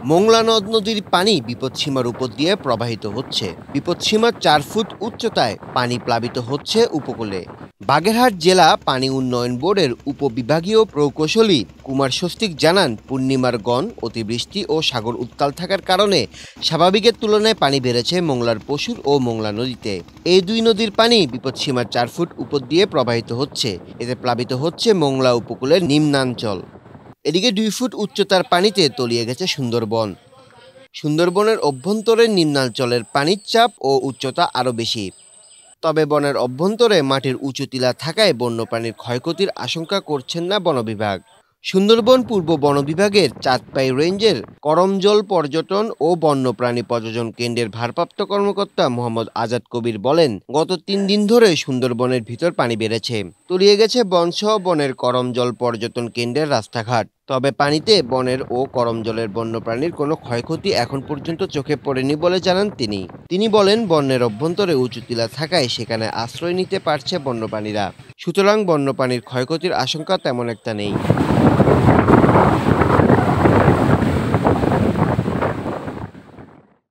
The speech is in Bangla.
মোংলা নদ-নদীর পানি বিপৎসীমার উপর দিয়ে প্রবাহিত হচ্ছে। বিপৎসীমার ৪ ফুট উচ্চতায় পানি প্লাবিত হচ্ছে উপকূলে। বাগেরহাট জেলা পানি উন্নয়ন বোর্ডের উপবিভাগীয় প্রকৌশলী কুমার স্বস্তিক জানান, পূর্ণিমার গণ, অতিবৃষ্টি ও সাগর উত্তাল থাকার কারণে স্বাভাবিকের তুলনায় পানি বেড়েছে মোংলার পশুর ও মোংলা নদীতে। এই দুই নদীর পানি বিপৎসীমার ৪ ফুট উপর দিয়ে প্রবাহিত হচ্ছে। এতে প্লাবিত হচ্ছে মোংলা উপকূলের নিম্নাঞ্চল। এদিকে ২ ফুট উচ্চতার পানিতে তলিয়ে গেছে সুন্দরবন। সুন্দরবনের অভ্যন্তরের নিম্নাঞ্চলের পানির চাপ ও উচ্চতা আরও বেশি। তবে বনের অভ্যন্তরে মাটির উঁচু টিলা থাকায় বন্যপ্রাণীর ক্ষয়ক্ষতির আশঙ্কা করছেন না বন বিভাগ। সুন্দরবন পূর্ব বন বিভাগের চাঁদপাই রেঞ্জের করমজল পর্যটন ও বন্যপ্রাণী প্রযোজন কেন্দ্রের ভারপ্রাপ্ত কর্মকর্তা মোহাম্মদ আজাদ কবির বলেন, গত ৩ দিন ধরে সুন্দরবনের ভিতর পানি বেড়েছে। তলিয়ে গেছে বনসহ বনের করমজল পর্যটন কেন্দ্রের রাস্তাঘাট। তবে পানিতে বনের ও করমজলের বন্যপ্রাণীর কোনো ক্ষয়ক্ষতি এখন পর্যন্ত চোখে পড়েনি বলে জানান তিনি। তিনি বলেন, বনের অভ্যন্তরে উঁচু টিলা থাকায় সেখানে আশ্রয় নিতে পারছে বন্যপ্রাণীরা। সুতরাং বন্যপ্রাণীর ক্ষয়ক্ষতির আশঙ্কা তেমন একটা নেই।